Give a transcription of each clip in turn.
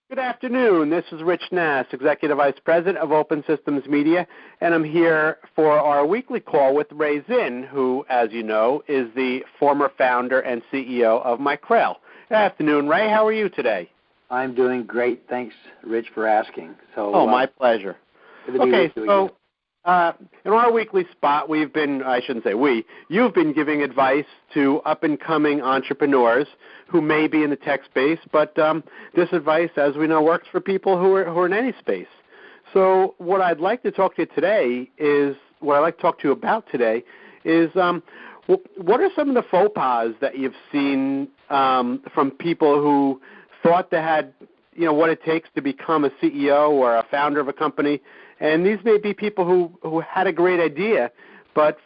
Good afternoon. This is Rich Nass, Executive Vice President of Open Systems Media, and I'm here for our weekly call with Ray Zinn, who, as you know, is the former founder and CEO of Micrel. Good afternoon, Ray. How are you today? I'm doing great. Thanks, Rich, for asking. My pleasure. Okay, so in our weekly spot, you've been giving advice to up-and-coming entrepreneurs who may be in the tech space, but this advice, as we know, works for people who are in any space. So what I'd like to talk to you about today is what are some of the faux pas that you've seen from people who thought they had, what it takes to become a CEO or a founder of a company? And these may be people who had a great idea, but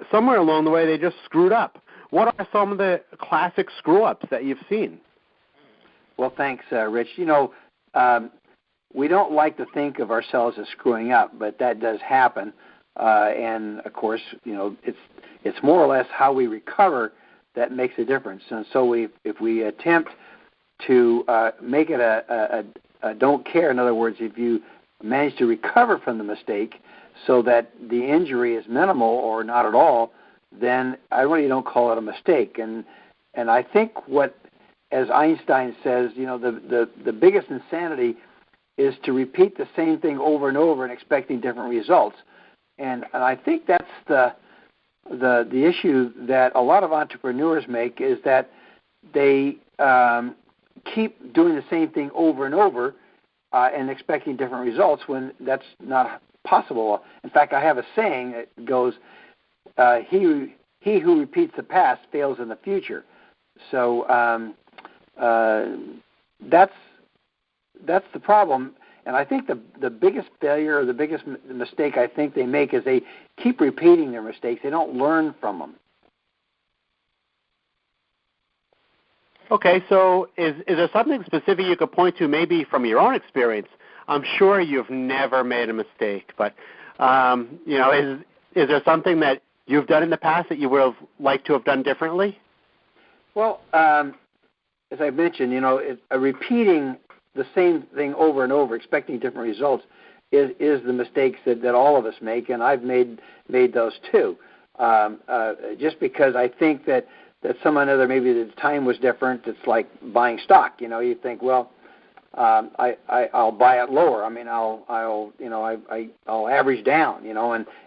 somewhere along the way they just screwed up. What are some of the classic screw-ups that you've seen? Well, thanks, Rich. We don't like to think of ourselves as screwing up, but that does happen. And, of course, it's more or less how we recover that makes a difference. And so if we attempt to make it a don't care, in other words, if you manage to recover from the mistake so that the injury is minimal or not at all, then I really don't call it a mistake. And I think as Einstein says, the biggest insanity is to repeat the same thing over and over and expecting different results. And I think that's the issue that a lot of entrepreneurs make, is that they keep doing the same thing over and over and expecting different results when that's not possible. In fact, I have a saying that goes, he who repeats the past fails in the future. So that's the problem. And I think the biggest failure or the biggest mistake I think they make is they keep repeating their mistakes. They don't learn from them. Okay, so is there something specific you could point to, maybe from your own experience? I'm sure you've never made a mistake, but is there something that you've done in the past that you would have liked to have done differently? Well, as I mentioned, repeating the same thing over and over, expecting different results, is the mistakes that all of us make, and I've made those too. Just because I think that someone other, maybe the time was different. It's like buying stock. You think, well, I'll buy it lower. I mean, I'll average down.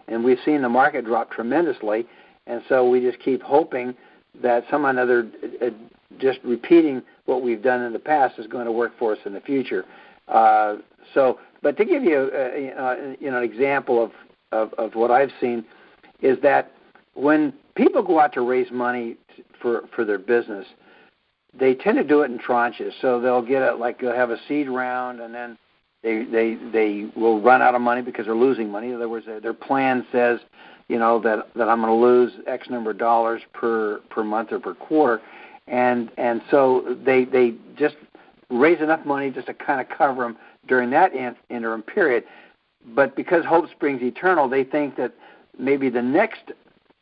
And we've seen the market drop tremendously, and so we just keep hoping that someone other just repeating what we've done in the past is going to work for us in the future. But to give you an example of what I've seen is that when people go out to raise money for their business, they tend to do it in tranches. So they'll get it, like they'll have a seed round, and then they will run out of money because they're losing money. In other words, their plan says, that I'm going to lose X number of dollars per month or per quarter, and so they just raise enough money just to kind of cover them during that interim period. But because hope springs eternal, they think that maybe the next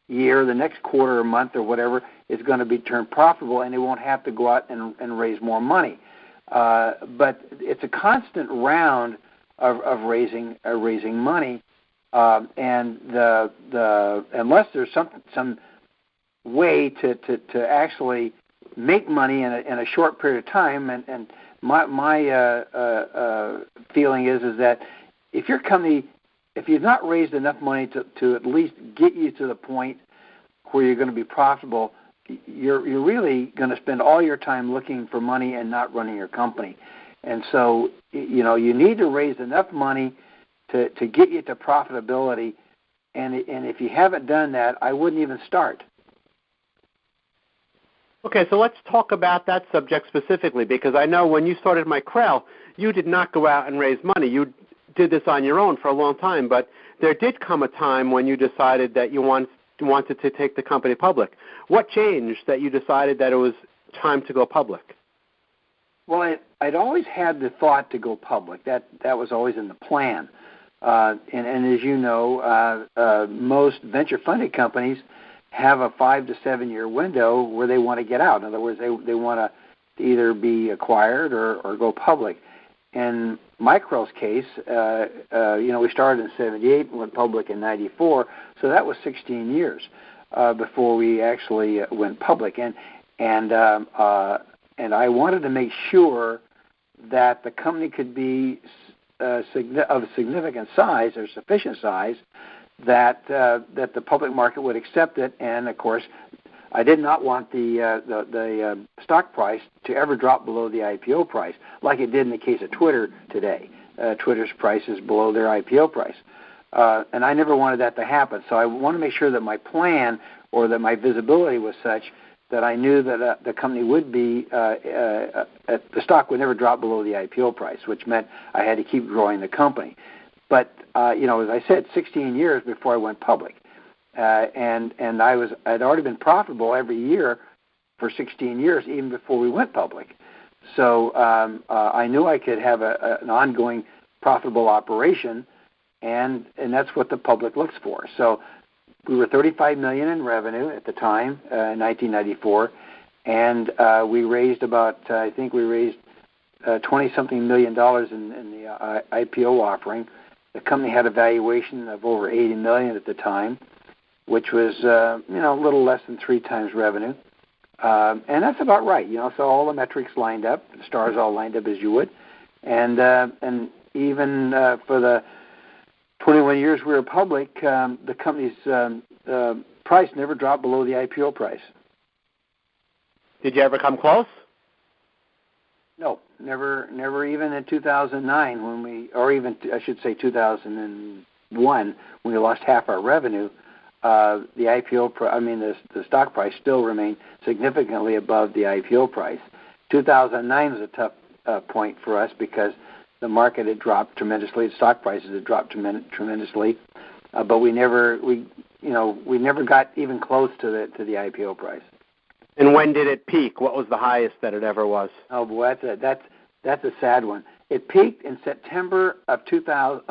year, the next quarter or month or whatever is going to be turned profitable, and they won't have to go out and raise more money. But it's a constant round of raising money, and unless there's some way to actually make money in a short period of time, and my feeling is that if your company, if you've not raised enough money to at least get you to the point where you're going to be profitable, you're really going to spend all your time looking for money and not running your company. And so, you need to raise enough money to get you to profitability. And if you haven't done that, I wouldn't even start. Okay, so let's talk about that subject specifically, because I know when you started Micrel, you did not go out and raise money. You did this on your own for a long time, but there did come a time when you decided that you wanted to take the company public. What changed that you decided that it was time to go public? Well, I'd always had the thought to go public. That was always in the plan. And as you know, most venture-funded companies have a 5 to 7 year window where they want to get out. In other words, they want to either be acquired or go public. in Micrel's case, we started in '78 and went public in '94, so that was 16 years before we actually went public. And I wanted to make sure that the company could be of significant size or sufficient size that the public market would accept it. And of course, I did not want the stock price to ever drop below the IPO price, like it did in the case of Twitter today. Twitter's price is below their IPO price, and I never wanted that to happen. So I want to make sure that my plan or that my visibility was such that I knew that the company would be, the stock would never drop below the IPO price, which meant I had to keep growing the company. But as I said, 16 years before I went public, and I'd already been profitable every year for 16 years, even before we went public. So I knew I could have an ongoing profitable operation, and that's what the public looks for. So we were $35 million in revenue at the time, in 1994, and we raised I think we raised $20-something million in the IPO offering. The company had a valuation of over $80 million at the time, which was a little less than 3 times revenue, and that's about right. So all the metrics lined up, the stars all lined up as you would, and even for the 21 years we were public, the company's price never dropped below the IPO price. Did you ever come close? No, never even in 2009 or even I should say 2001 when we lost half our revenue. The IPO, the stock price still remained significantly above the IPO price. 2009 was a tough point for us because the market had dropped tremendously. The stock prices had dropped tremendously, but we never got even close to the IPO price. And when did it peak? What was the highest that it ever was? Oh boy, that's a sad one. It peaked in September of 2000.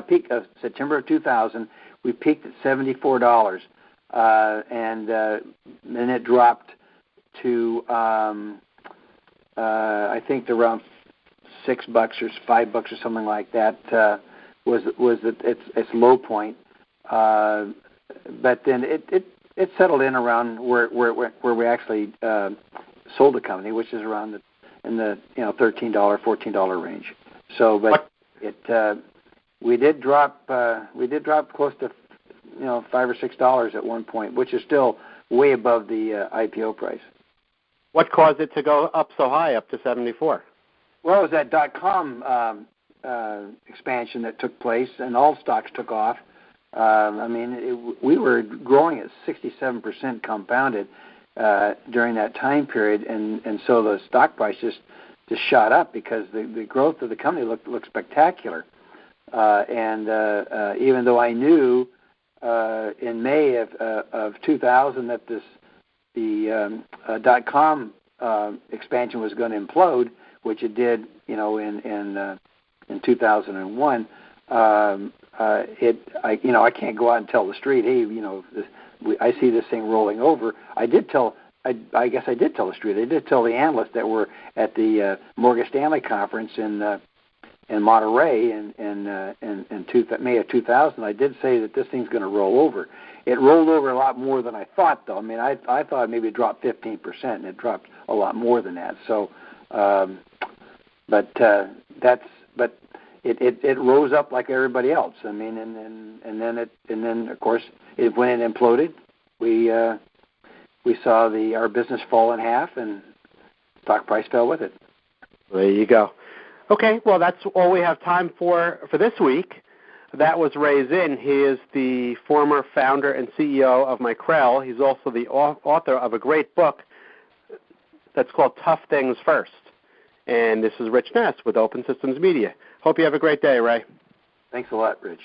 Peak of September of 2000. We peaked at $74, and then it dropped to I think around $6 or $5 or something like that was its low point. But then it settled in around where we actually sold the company, which is around in the $13, $14 range. So, but we did drop close to $5 or $6 at one point, which is still way above the IPO price. What caused it to go up so high, up to 74? Well, it was that .com expansion that took place, and all stocks took off. We were growing at 67% compounded during that time period, and so the stock price just shot up because the growth of the company looked spectacular. And even though I knew in May of 2000 that the .com expansion was going to implode, which it did, in 2001. I can't go out and tell the street, hey, I see this thing rolling over. I guess I did tell the street. I did tell the analysts that were at the Morgan Stanley conference in Monterey in May of 2000. I did say that this thing's going to roll over. It rolled over a lot more than I thought, though. I thought maybe it dropped 15%, and it dropped a lot more than that. So, but it rose up like everybody else. And then of course when it imploded, we saw our business fall in half, and stock price fell with it. There you go. Okay, well, that's all we have time for this week. That was Ray Zinn. He is the former founder and CEO of Micrel. He's also the author of a great book that's called Tough Things First. And this is Rich Ness with Open Systems Media. Hope you have a great day, Ray. Thanks a lot, Rich.